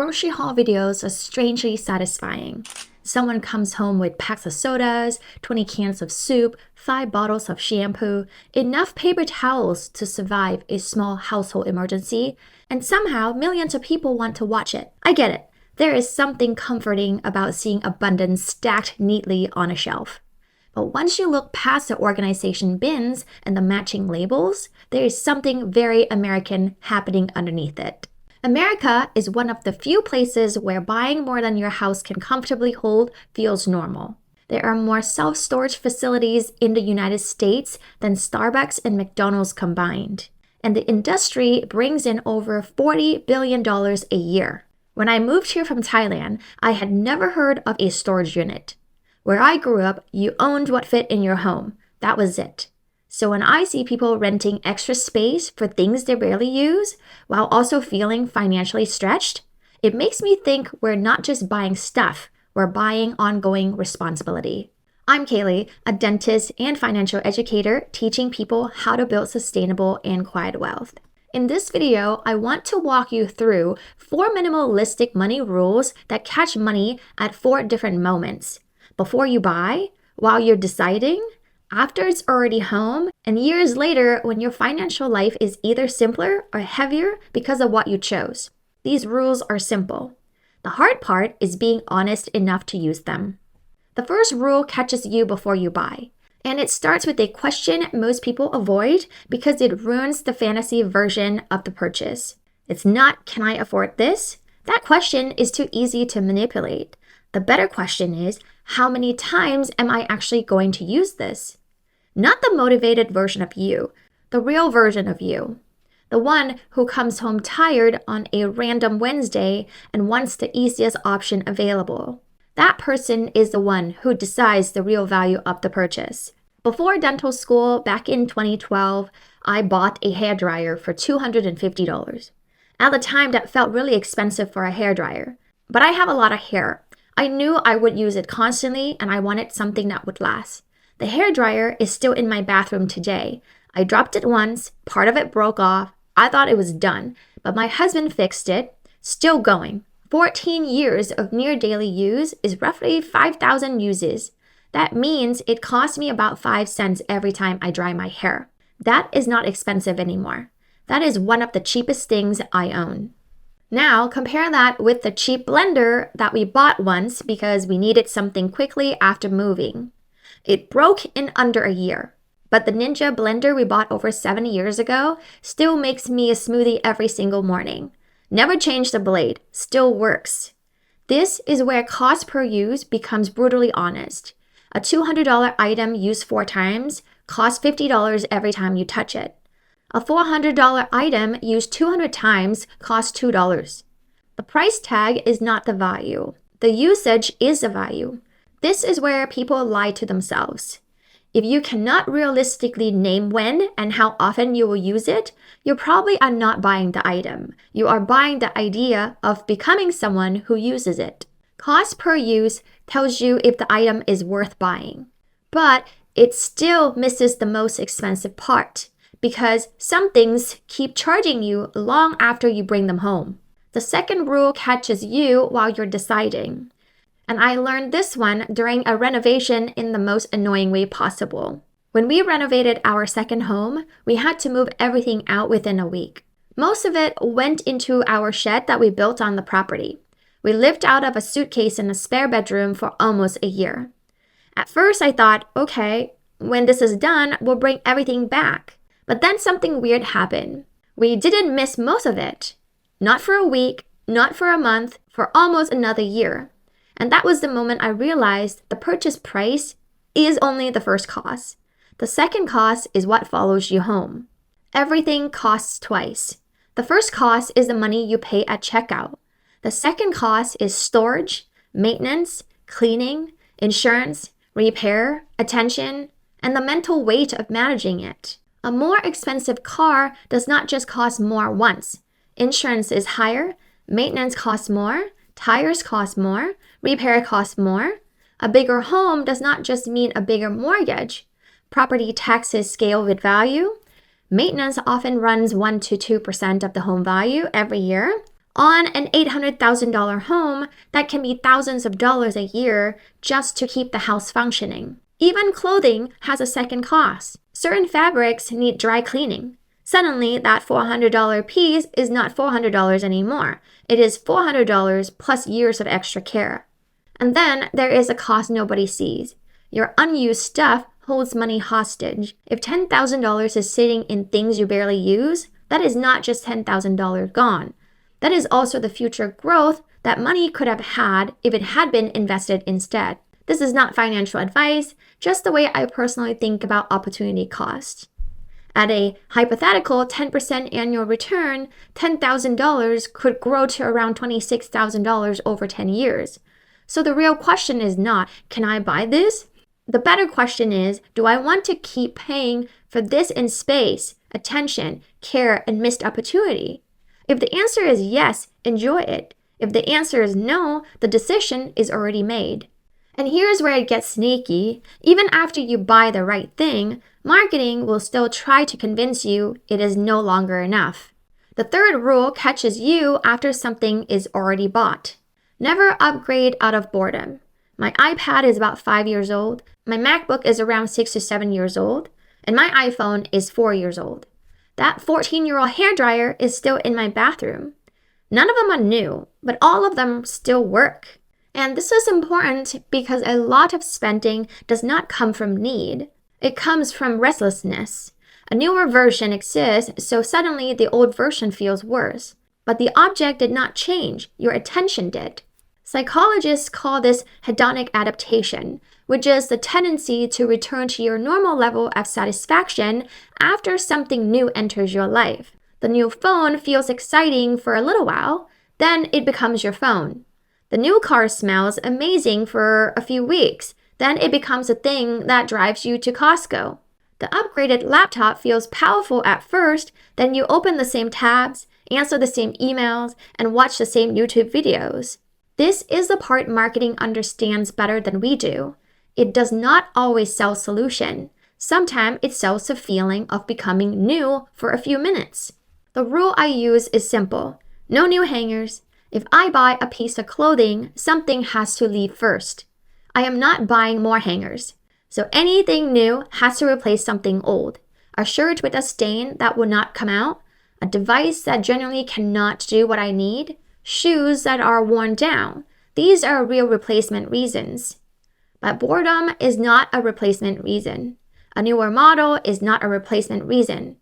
Grocery haul videos are strangely satisfying. Someone comes home with packs of sodas, 20 cans of soup, 5 bottles of shampoo, enough paper towels to survive a small household emergency, and somehow millions of people want to watch it. I get it. There is something comforting about seeing abundance stacked neatly on a shelf. But once you look past the organization bins and the matching labels, there is something very American happening underneath it. America is one of the few places where buying more than your house can comfortably hold feels normal. There are more self-storage facilities in the United States than Starbucks and McDonald's combined. And the industry brings in over $40 billion a year. When I moved here from Thailand, I had never heard of a storage unit. Where I grew up, you owned what fit in your home. That was it. So when I see people renting extra space for things they barely use, while also feeling financially stretched, it makes me think we're not just buying stuff, we're buying ongoing responsibility. I'm Kaylee, a dentist and financial educator teaching people how to build sustainable and quiet wealth. In this video, I want to walk you through 4 minimalistic money rules that catch money at 4 different moments. Before you buy, while you're deciding, after it's already home, and years later when your financial life is either simpler or heavier because of what you chose. These rules are simple. The hard part is being honest enough to use them. The first rule catches you before you buy, and it starts with a question most people avoid because it ruins the fantasy version of the purchase. It's not, can I afford this? That question is too easy to manipulate. The better question is, how many times am I actually going to use this? Not the motivated version of you, the real version of you. The one who comes home tired on a random Wednesday and wants the easiest option available. That person is the one who decides the real value of the purchase. Before dental school, back in 2012, I bought a hairdryer for $250. At the time, that felt really expensive for a hairdryer. But I have a lot of hair. I knew I would use it constantly and I wanted something that would last. The hairdryer is still in my bathroom today. I dropped it once, part of it broke off. I thought it was done, but my husband fixed it. Still going. 14 years of near daily use is roughly 5,000 uses. That means it costs me about 5 cents every time I dry my hair. That is not expensive anymore. That is one of the cheapest things I own. Now, compare that with the cheap blender that we bought once because we needed something quickly after moving. It broke in under a year, but the Ninja blender we bought over 7 years ago still makes me a smoothie every single morning. Never changed the blade, still works. This is where cost per use becomes brutally honest. A $200 item used 4 times costs $50 every time you touch it. A $400 item used 200 times costs $2. The price tag is not the value. The usage is the value. This is where people lie to themselves. If you cannot realistically name when and how often you will use it, you probably are not buying the item. You are buying the idea of becoming someone who uses it. Cost per use tells you if the item is worth buying. But it still misses the most expensive part because some things keep charging you long after you bring them home. The second rule catches you while you're deciding. And I learned this one during a renovation in the most annoying way possible. When we renovated our second home, we had to move everything out within a week. Most of it went into our shed that we built on the property. We lived out of a suitcase in a spare bedroom for almost a year. At first I thought, okay, when this is done, we'll bring everything back. But then something weird happened. We didn't miss most of it. Not for a week, not for a month, for almost another year. And that was the moment I realized the purchase price is only the first cost. The second cost is what follows you home. Everything costs twice. The first cost is the money you pay at checkout. The second cost is storage, maintenance, cleaning, insurance, repair, attention, and the mental weight of managing it. A more expensive car does not just cost more once. Insurance is higher, maintenance costs more, tires cost more, repair costs more. A bigger home does not just mean a bigger mortgage. Property taxes scale with value. Maintenance often runs 1 to 2% of the home value every year. on an $800,000 home that can be thousands of dollars a year just to keep the house functioning. Even clothing has a second cost. Certain fabrics need dry cleaning. Suddenly, that $400 piece is not $400 anymore. It is $400 plus years of extra care. And then there is a cost nobody sees. Your unused stuff holds money hostage. If $10,000 is sitting in things you barely use, that is not just $10,000 gone. That is also the future growth that money could have had if it had been invested instead. This is not financial advice, just the way I personally think about opportunity cost. At a hypothetical 10% annual return, $10,000 could grow to around $26,000 over 10 years. So the real question is not, can I buy this? The better question is, do I want to keep paying for this in space, attention, care, and missed opportunity? If the answer is yes, enjoy it. If the answer is no, the decision is already made. And here's where it gets sneaky. Even after you buy the right thing, marketing will still try to convince you it is no longer enough. The third rule catches you after something is already bought. Never upgrade out of boredom. My iPad is about 5 years old, my MacBook is around 6 to 7 years old, and my iPhone is 4 years old. That 14-year-old hairdryer is still in my bathroom. None of them are new, but all of them still work. And this is important because a lot of spending does not come from need. It comes from restlessness. A newer version exists, so suddenly the old version feels worse. But the object did not change, your attention did. Psychologists call this hedonic adaptation, which is the tendency to return to your normal level of satisfaction after something new enters your life. The new phone feels exciting for a little while, then it becomes your phone. The new car smells amazing for a few weeks, then it becomes a thing that drives you to Costco. The upgraded laptop feels powerful at first, then you open the same tabs, answer the same emails, and watch the same YouTube videos. This is the part marketing understands better than we do. It does not always sell solution. Sometimes it sells the feeling of becoming new for a few minutes. The rule I use is simple. No new hangers. If I buy a piece of clothing, something has to leave first. I am not buying more hangers. So anything new has to replace something old. A shirt with a stain that will not come out, a device that generally cannot do what I need, shoes that are worn down. These are real replacement reasons. But boredom is not a replacement reason. A newer model is not a replacement reason.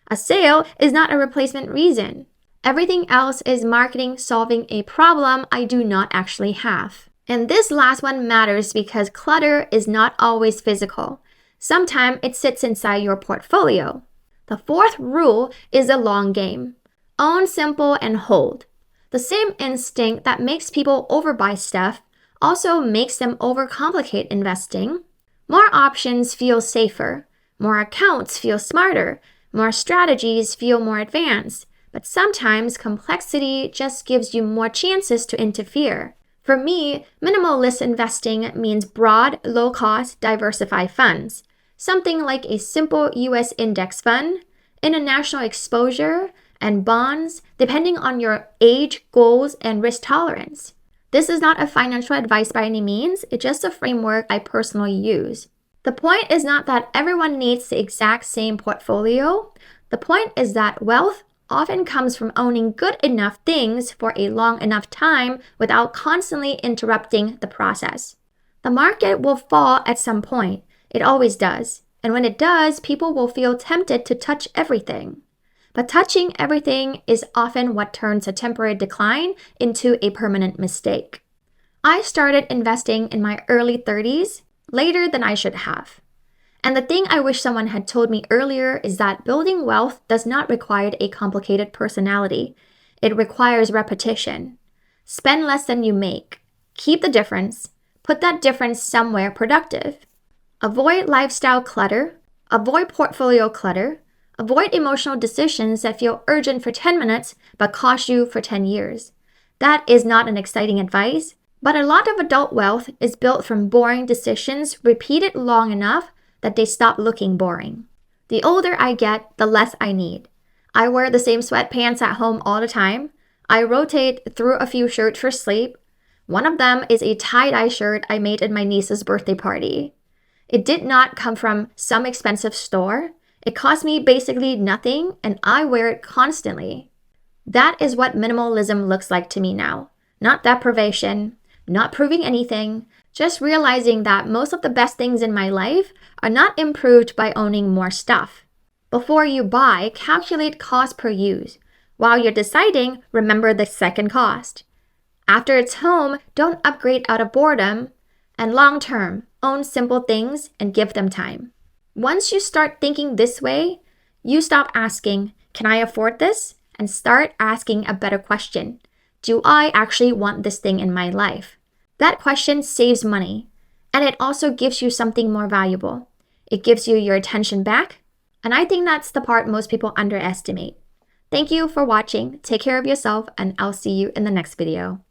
A sale is not a replacement reason. Everything else is marketing solving a problem I do not actually have. And this last one matters because clutter is not always physical. Sometimes it sits inside your portfolio. The fourth rule is a long game. Own simple and hold. The same instinct that makes people overbuy stuff also makes them overcomplicate investing. More options feel safer. More accounts feel smarter. More strategies feel more advanced. But sometimes complexity just gives you more chances to interfere. For me, minimalist investing means broad, low-cost, diversified funds. Something like a simple US index fund, international exposure, and bonds, depending on your age, goals, and risk tolerance. This is not a financial advice by any means, it's just a framework I personally use. The point is not that everyone needs the exact same portfolio. The point is that wealth often comes from owning good enough things for a long enough time without constantly interrupting the process. The market will fall at some point. It always does. And when it does, people will feel tempted to touch everything. But touching everything is often what turns a temporary decline into a permanent mistake. I started investing in my early 30s, later than I should have. And the thing I wish someone had told me earlier is that building wealth does not require a complicated personality. It requires repetition. Spend less than you make. Keep the difference. Put that difference somewhere productive. Avoid lifestyle clutter. Avoid portfolio clutter. Avoid emotional decisions that feel urgent for 10 minutes but cost you for 10 years. That is not an exciting advice, but a lot of adult wealth is built from boring decisions repeated long enough that they stop looking boring. The older I get, the less I need. I wear the same sweatpants at home all the time. I rotate through a few shirts for sleep. One of them is a tie-dye shirt I made at my niece's birthday party. It did not come from some expensive store. It cost me basically nothing, and I wear it constantly. That is what minimalism looks like to me now. Not deprivation, not proving anything, just realizing that most of the best things in my life are not improved by owning more stuff. Before you buy, calculate cost per use. While you're deciding, remember the second cost. After it's home, don't upgrade out of boredom. And long term, own simple things and give them time. Once you start thinking this way, you stop asking, can I afford this? And start asking a better question. Do I actually want this thing in my life? That question saves money, and it also gives you something more valuable. It gives you your attention back, and I think that's the part most people underestimate. Thank you for watching. Take care of yourself, and I'll see you in the next video.